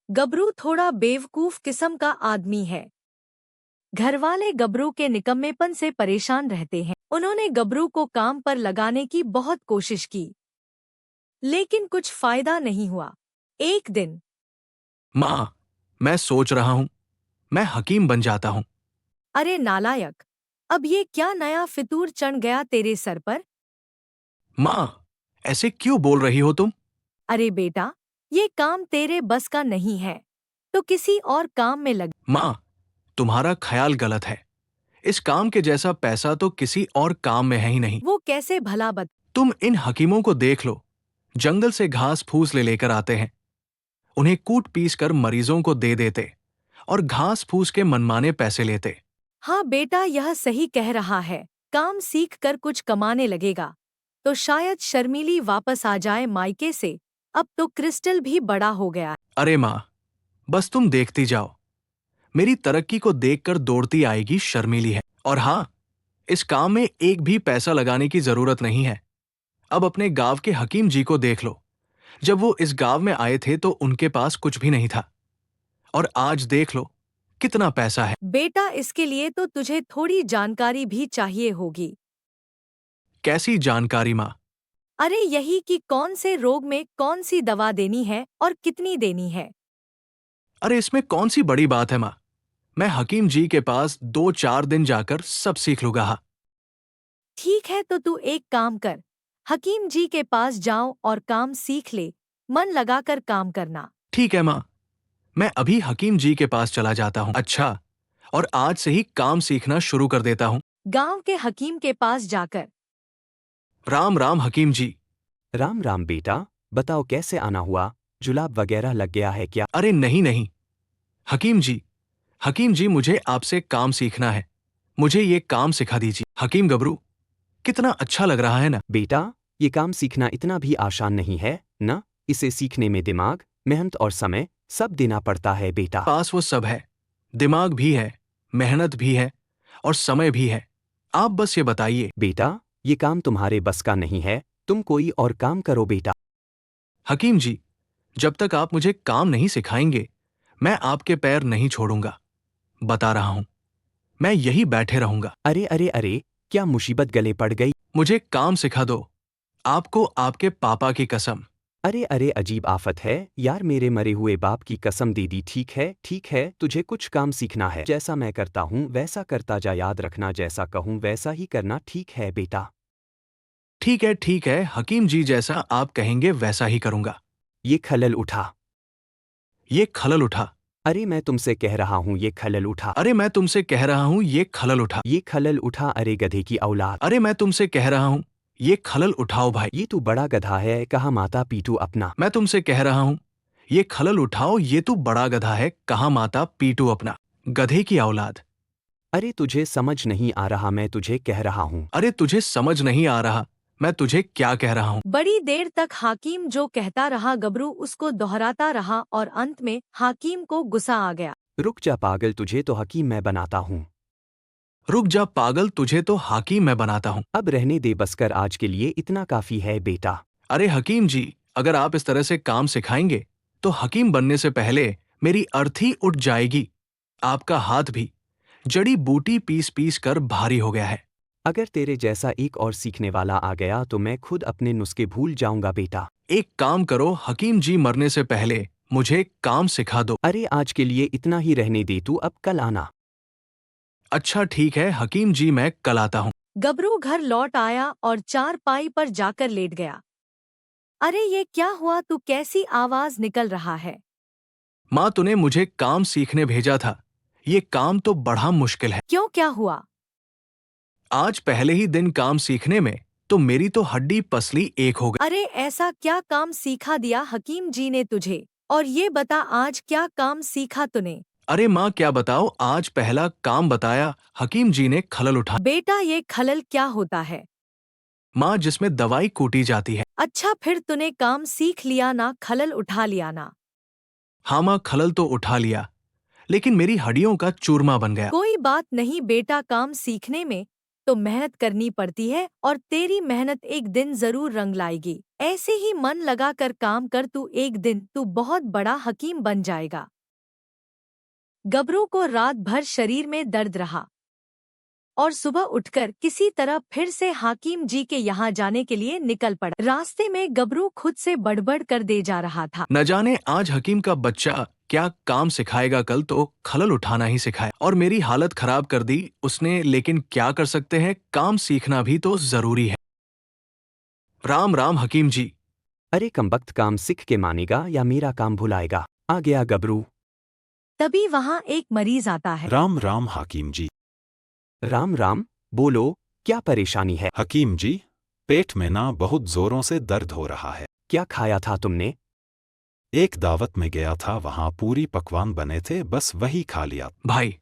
गबरू थोड़ा बेवकूफ किस्म का आदमी है। घरवाले गबरू के निकम्मेपन से परेशान रहते हैं। उन्होंने गबरू को काम पर लगाने की बहुत कोशिश की, लेकिन कुछ फायदा नहीं हुआ। एक दिन माँ, मैं सोच रहा हूँ मैं हकीम बन जाता हूँ। अरे नालायक, अब ये क्या नया फितूर चढ़ गया तेरे सर पर? माँ, ऐसे क्यों बोल रही हो तुम? अरे बेटा, ये काम तेरे बस का नहीं है, तो किसी और काम में लग। माँ, तुम्हारा ख्याल गलत है। इस काम के जैसा पैसा तो किसी और काम में है ही नहीं। वो कैसे भला बत? तुम इन हकीमों को देख लो। जंगल से घास फूस ले लेकर आते हैं, उन्हें कूट पीस कर मरीजों को दे देते और घास फूस के मनमाने पैसे लेते। हाँ बेटा, यह सही कह रहा है। काम सीख कर कुछ कमाने लगेगा तो शायद शर्मीली वापस आ जाए मायके से। अब तो क्रिस्टल भी बड़ा हो गया। अरे माँ, बस तुम देखती जाओ। मेरी तरक्की को देखकर दौड़ती आएगी शर्मीली है। और हाँ, इस काम में एक भी पैसा लगाने की जरूरत नहीं है। अब अपने गांव के हकीम जी को देख लो। जब वो इस गांव में आए थे तो उनके पास कुछ भी नहीं था, और आज देख लो कितना पैसा है। बेटा, इसके लिए तो तुझे थोड़ी जानकारी भी चाहिए होगी। कैसी जानकारी माँ? अरे यही कि कौन से रोग में कौन सी दवा देनी है और कितनी देनी है। अरे इसमें कौन सी बड़ी बात है माँ? मैं हकीम जी के पास 2-4 दिन जाकर सब सीख लूंगा। हाँ, ठीक है, तो तू एक काम कर, हकीम जी के पास जाओ और काम सीख ले। मन लगाकर काम करना। ठीक है माँ, मैं अभी हकीम जी के पास चला जाता हूँ। अच्छा, और आज से ही काम सीखना शुरू कर देता हूँ। गांव के हकीम के पास जाकर। राम राम हकीम जी। राम राम बेटा, बताओ कैसे आना हुआ? जुलाब वगैरह लग गया है क्या? अरे नहीं नहीं, हकीम जी, हकीम जी मुझे आपसे काम सीखना है। मुझे ये काम सिखा दीजिए। हकीम गबरू, कितना अच्छा लग रहा है ना? बेटा, ये काम सीखना इतना भी आसान नहीं है न। इसे सीखने में दिमाग, मेहनत और समय सब देना पड़ता है बेटा। पास वो सब है, दिमाग भी है, मेहनत भी है और समय भी है। आप बस ये बताइए। बेटा, ये काम तुम्हारे बस का नहीं है, तुम कोई और काम करो बेटा। हकीम जी, जब तक आप मुझे काम नहीं सिखाएंगे, मैं आपके पैर नहीं छोड़ूंगा। बता रहा हूं, मैं यही बैठे रहूंगा। अरे अरे अरे, क्या मुसीबत गले पड़ गई? मुझे काम सिखा दो, आपको आपके पापा की कसम। अरे अरे, अजीब आफत है यार, मेरे मरे हुए बाप की कसम दे दी। ठीक है, तुझे कुछ काम सीखना है। जैसा मैं करता हूँ वैसा करता जा, याद रखना जैसा कहूँ वैसा ही करना। ठीक है बेटा? ठीक है हकीम जी, जैसा आप कहेंगे वैसा ही करूंगा। ये खलल उठा। ये खलल उठा। अरे मैं तुमसे कह रहा हूँ ये खलल उठा। अरे मैं तुमसे कह रहा हूं ये खलल उठा। ये खलल उठा, अरे गधे की औलाद। अरे मैं तुमसे कह रहा हूं ये खलल उठाओ भाई। ये तू बड़ा गधा है, कहा माता पीटू अपना। मैं तुमसे कह रहा हूं ये खलल उठाओ, ये तू बड़ा गधा है, कहाँ माता पीटू अपना। गधे की औलाद। अरे तुझे समझ नहीं आ रहा, मैं तुझे कह रहा हूँ। अरे तुझे समझ नहीं आ रहा, मैं तुझे क्या कह रहा हूं। बड़ी देर तक हाकिम जो कहता रहा, गबरू उसको दोहराता रहा और अंत में हाकिम को गुस्सा आ गया। रुक जा पागल, तुझे तो हकीम मैं बनाता हूँ। रुक जा पागल, तुझे तो हाकिम मैं बनाता हूं। अब रहने दे, बस कर, आज के लिए इतना काफी है बेटा। अरे हकीम जी, अगर आप इस तरह से काम सिखाएंगे तो हकीम बनने से पहले मेरी अर्थी उठ जाएगी। आपका हाथ भी जड़ी बूटी पीस पीस कर भारी हो गया है। अगर तेरे जैसा एक और सीखने वाला आ गया तो मैं खुद अपने नुस्खे भूल जाऊंगा बेटा। एक काम करो हकीम जी, मरने से पहले मुझे काम सिखा दो। अरे आज के लिए इतना ही रहने दे, तू अब कल आना। अच्छा ठीक है हकीम जी, मैं कल आता हूँ। गबरू घर लौट आया और चारपाई पर जाकर लेट गया। अरे ये क्या हुआ, तू कैसी आवाज निकल रहा है? माँ, तूने मुझे काम सीखने भेजा था। ये काम तो बड़ा मुश्किल है। क्यों, क्या हुआ? आज पहले ही दिन काम सीखने में तो मेरी तो हड्डी पसली एक हो गई। अरे ऐसा क्या काम सीखा दिया हकीम जी ने तुझे? और ये बता, आज क्या काम सीखा तूने? अरे माँ क्या बताओ, आज पहला काम बताया हकीम जी ने, खलल उठा। बेटा, ये खलल क्या होता है? माँ, जिसमें दवाई कूटी जाती है। अच्छा, फिर तूने काम सीख लिया ना, खलल उठा लिया ना? हाँ माँ, खलल तो उठा लिया, लेकिन मेरी हड्डियों का चूरमा बन गया। कोई बात नहीं बेटा, काम सीखने में तो मेहनत करनी पड़ती है और तेरी मेहनत एक दिन जरूर रंग लाएगी। ऐसे ही मन लगाकर काम कर, तू एक दिन तू बहुत बड़ा हकीम बन जाएगा। गबरू को रात भर शरीर में दर्द रहा और सुबह उठकर किसी तरह फिर से हाकिम जी के यहाँ जाने के लिए निकल पड़ा। रास्ते में गबरू खुद से बड़बड़ कर दे जा रहा था। न जाने आज हकीम का बच्चा क्या काम सिखाएगा, कल तो खलल उठाना ही सिखाया और मेरी हालत खराब कर दी उसने। लेकिन क्या कर सकते हैं, काम सीखना भी तो जरूरी है। राम राम हकीम जी। अरे कमबख्त, काम सीख के मानेगा या मेरा काम भुलाएगा? आ गया गबरू। तभी वहाँ एक मरीज आता है। राम राम हाकिम जी। राम राम, बोलो क्या परेशानी है? हकीम जी, पेट में ना बहुत जोरों से दर्द हो रहा है। क्या खाया था तुमने? एक दावत में गया था, वहां पूरी पकवान बने थे, बस वही खा लिया। भाई,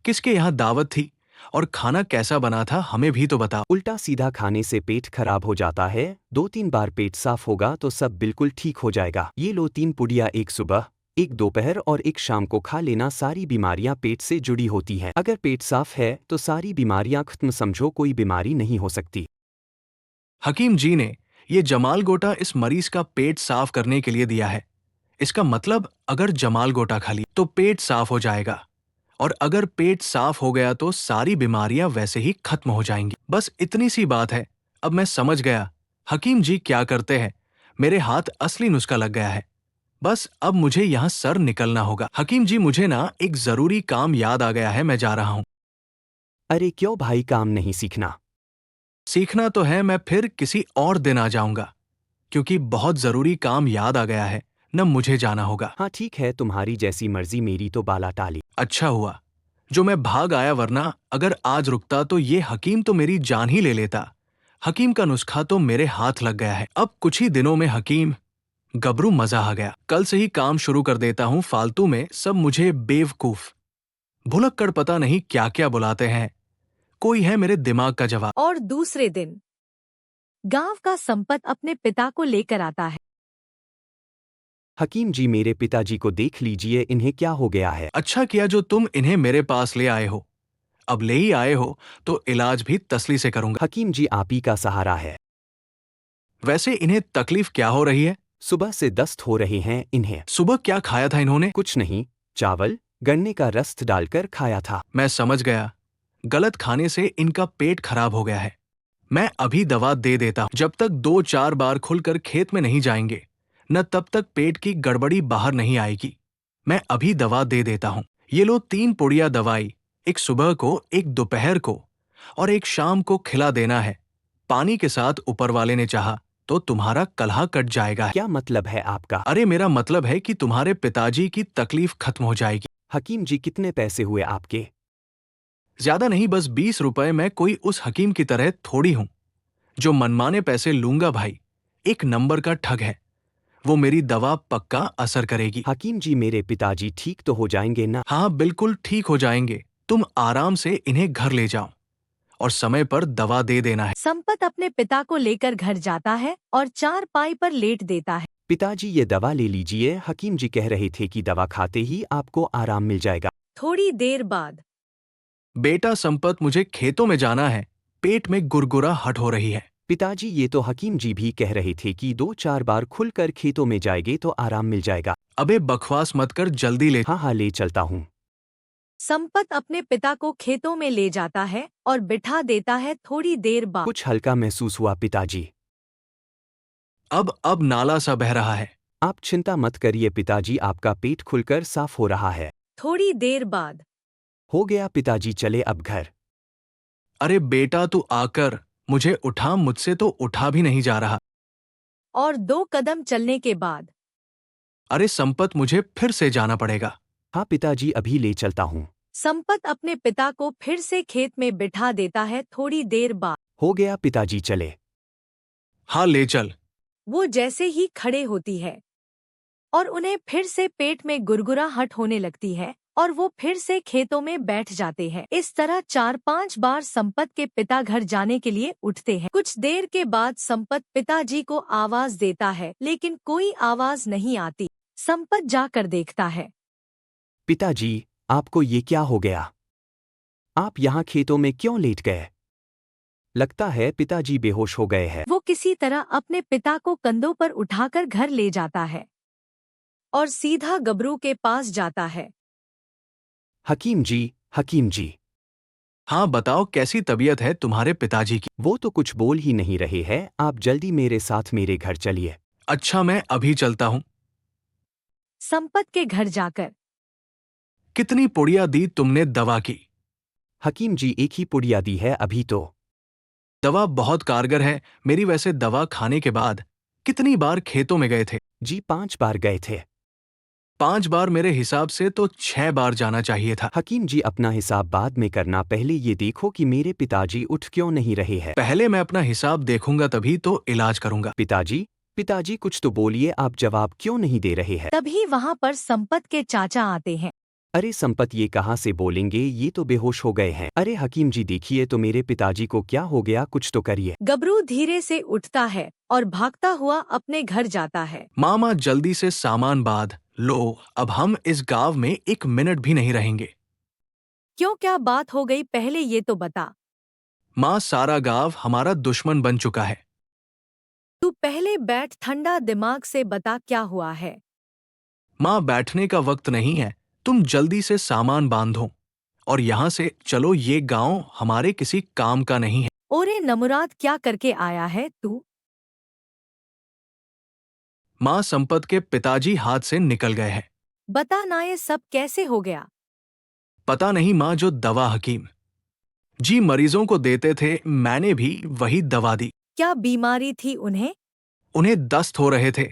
किसके यहाँ दावत थी और खाना कैसा बना था, हमें भी तो बताओ। उल्टा सीधा खाने से पेट खराब हो जाता है। 2-3 बार पेट साफ होगा तो सब बिल्कुल ठीक हो जाएगा। ये लो 3 पुड़िया, एक सुबह, एक दोपहर और एक शाम को खा लेना। सारी बीमारियां पेट से जुड़ी होती हैं। अगर पेट साफ है तो सारी बीमारियां खत्म, समझो कोई बीमारी नहीं हो सकती। हकीम जी ने ये जमाल गोटा इस मरीज का पेट साफ करने के लिए दिया है। इसका मतलब अगर जमाल गोटा खा ली तो पेट साफ हो जाएगा, और अगर पेट साफ हो गया तो सारी बीमारियां वैसे ही खत्म हो जाएंगी। बस इतनी सी बात है। अब मैं समझ गया हकीम जी क्या करते हैं। मेरे हाथ असली नुस्खा लग गया है। बस अब मुझे यहाँ सर निकलना होगा। हकीम जी, मुझे ना एक जरूरी काम याद आ गया है, मैं जा रहा हूँ। अरे क्यों भाई, काम नहीं सीखना? सीखना तो है, मैं फिर किसी और दिन आ जाऊंगा, क्योंकि बहुत जरूरी काम याद आ गया है, न मुझे जाना होगा। हाँ ठीक है, तुम्हारी जैसी मर्जी, मेरी तो बाला टाली। अच्छा हुआ जो मैं भाग आया, वरना अगर आज रुकता तो ये हकीम तो मेरी जान ही ले लेता। हकीम का नुस्खा तो मेरे हाथ लग गया है। अब कुछ ही दिनों में हकीम गबरू मजा आ गया। कल से ही काम शुरू कर देता हूँ। फालतू में सब मुझे बेवकूफ भुलक्कड़ पता नहीं क्या क्या बुलाते हैं। कोई है मेरे दिमाग का जवाब। और दूसरे दिन गांव का संपत अपने पिता को लेकर आता है। हकीम जी, मेरे पिताजी को देख लीजिए, इन्हें क्या हो गया है? अच्छा किया जो तुम इन्हें मेरे पास ले आए हो। अब ले ही आए हो तो इलाज भी तसल्ली से करूंगा। हकीम जी, आप ही का सहारा है। वैसे इन्हें तकलीफ क्या हो रही है? सुबह से दस्त हो रहे हैं इन्हें। सुबह क्या खाया था इन्होंने? कुछ नहीं, चावल गन्ने का रस डालकर खाया था। मैं समझ गया, गलत खाने से इनका पेट खराब हो गया है। मैं अभी दवा दे देता हूं। जब तक 2-4 बार खुलकर खेत में नहीं जाएंगे न तब तक पेट की गड़बड़ी बाहर नहीं आएगी। मैं अभी दवा दे देता हूं। ये लो 3 पुड़िया दवाई, एक सुबह को, एक दोपहर को और एक शाम को खिला देना है। पानी के साथ ऊपर वाले ने चाहा तो तुम्हारा कलहा कट जाएगा। क्या मतलब है आपका? अरे मेरा मतलब है कि तुम्हारे पिताजी की तकलीफ खत्म हो जाएगी। हकीम जी, कितने पैसे हुए आपके? ज्यादा नहीं, बस 20 रुपए। मैं कोई उस हकीम की तरह थोड़ी हूं जो मनमाने पैसे लूंगा। भाई एक नंबर का ठग है। वो मेरी दवा पक्का असर करेगी। हकीम जी, मेरे पिताजी ठीक तो हो जाएंगे ना? हाँ बिल्कुल ठीक हो जाएंगे। तुम आराम से इन्हें घर ले जाओ और समय पर दवा दे देना है। संपत अपने पिता को लेकर घर जाता है और चारपाई पर लेट देता है। पिताजी, ये दवा ले लीजिए। हकीम जी कह रहे थे कि दवा खाते ही आपको आराम मिल जाएगा। थोड़ी देर बाद बेटा संपत, मुझे खेतों में जाना है। पेट में गुरगुराहट हो रही है। पिताजी, ये तो हकीम जी भी कह रहे थे कि 2-4 बार खुलकर खेतों में जाएंगे तो आराम मिल जाएगा। अबे बकवास मत कर, जल्दी ले। हाँ हाँ, ले चलता हूँ। संपत अपने पिता को खेतों में ले जाता है और बिठा देता है। थोड़ी देर बाद कुछ हल्का महसूस हुआ पिताजी। अब नाला सा बह रहा है। आप चिंता मत करिए पिताजी, आपका पेट खुलकर साफ हो रहा है। थोड़ी देर बाद हो गया पिताजी, चले अब घर। अरे बेटा तू आकर मुझे उठा, मुझसे तो उठा भी नहीं जा रहा। और 2 कदम चलने के बाद अरे संपत, मुझे फिर से जाना पड़ेगा। हाँ पिताजी, अभी ले चलता हूँ। संपत अपने पिता को फिर से खेत में बिठा देता है। थोड़ी देर बाद हो गया पिताजी, चले। हाँ ले चल। वो जैसे ही खड़े होती है और उन्हें फिर से पेट में गुरगुराहट होने लगती है और वो फिर से खेतों में बैठ जाते हैं। इस तरह 4-5 बार संपत के पिता घर जाने के लिए उठते हैं। कुछ देर के बाद संपत पिताजी को आवाज देता है, लेकिन कोई आवाज नहीं आती। संपत जाकर देखता है। पिताजी, आपको ये क्या हो गया? आप यहाँ खेतों में क्यों लेट गए? लगता है पिताजी बेहोश हो गए हैं। वो किसी तरह अपने पिता को कंधों पर उठाकर घर ले जाता है और सीधा गबरू के पास जाता है। हकीम जी, हाँ बताओ, कैसी तबीयत है तुम्हारे पिताजी की? वो तो कुछ बोल ही नहीं रहे हैं, आप जल्दी मेरे साथ मेरे घर चलिए। अच्छा, मैं अभी चलता हूँ। संपत के घर जाकर कितनी पुड़िया दी तुमने दवा की? हकीम जी, एक ही पुड़िया दी है अभी तो। दवा बहुत कारगर है। मेरी वैसे दवा खाने के बाद कितनी बार खेतों में गए थे? जी 5 बार गए थे। 5 बार? मेरे हिसाब से तो 6 बार जाना चाहिए था। हकीम जी, अपना हिसाब बाद में करना, पहले ये देखो कि मेरे पिताजी उठ क्यों नहीं रहे हैं। पहले मैं अपना हिसाब देखूंगा तभी तो इलाज करूंगा। पिताजी कुछ तो बोलिए, आप जवाब क्यों नहीं दे रहे हैं। तभी वहां पर संपत के चाचा आते हैं। अरे संपत, ये कहाँ से बोलेंगे, ये तो बेहोश हो गए हैं। अरे हकीम जी देखिए तो मेरे पिताजी को क्या हो गया, कुछ तो करिए। गबरू धीरे से उठता है और भागता हुआ अपने घर जाता है। मामा जल्दी से सामान बांध लो, अब हम इस गांव में 1 मिनट भी नहीं रहेंगे। क्यों, क्या बात हो गई, पहले ये तो बता। माँ, सारा गांव हमारा दुश्मन बन चुका है। तू पहले बैठ, ठंडा दिमाग से बता क्या हुआ है। माँ, बैठने का वक्त नहीं है, तुम जल्दी से सामान बांधो और यहाँ से चलो, ये गांव हमारे किसी काम का नहीं है। ओरे नमुराद, क्या करके आया है तू? माँ, संपत के पिताजी हाथ से निकल गए हैं। बता ना, ये सब कैसे हो गया? पता नहीं माँ, जो दवा हकीम जी मरीजों को देते थे, मैंने भी वही दवा दी। क्या बीमारी थी उन्हें? उन्हें दस्त हो रहे थे।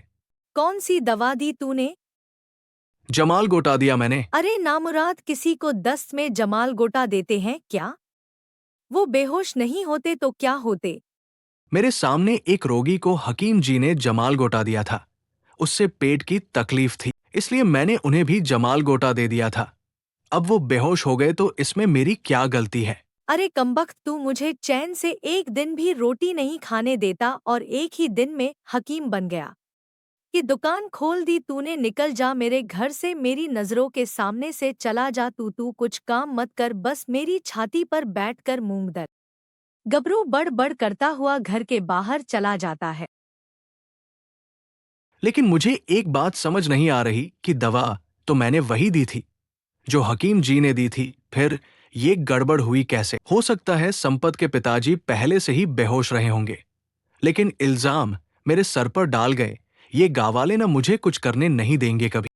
कौन सी दवा दी तूने? जमाल गोटा दिया मैंने। अरे नामुराद, किसी को दस्त में जमाल गोटा देते हैं क्या? वो बेहोश नहीं होते तो क्या होते? मेरे सामने एक रोगी को हकीम जी ने जमाल गोटा दिया था। उससे पेट की तकलीफ थी, इसलिए मैंने उन्हें भी जमाल गोटा दे दिया था। अब वो बेहोश हो गए तो इसमें मेरी क्या गलती है? अरे कमबख्त, तू मुझे चैन से एक दिन भी रोटी नहीं खाने देता और एक ही दिन में हकीम बन गया कि दुकान खोल दी तूने। निकल जा मेरे घर से, मेरी नजरों के सामने से चला जा। तू कुछ काम मत कर, बस मेरी छाती पर बैठकर मूंग दर। गबरू बड़ करता हुआ घर के बाहर चला जाता है। लेकिन मुझे एक बात समझ नहीं आ रही कि दवा तो मैंने वही दी थी जो हकीम जी ने दी थी, फिर ये गड़बड़ हुई कैसे? हो सकता है संपत के पिताजी पहले से ही बेहोश रहे होंगे, लेकिन इल्जाम मेरे सर पर डाल गए। ये गांव वाले ना मुझे कुछ करने नहीं देंगे कभी।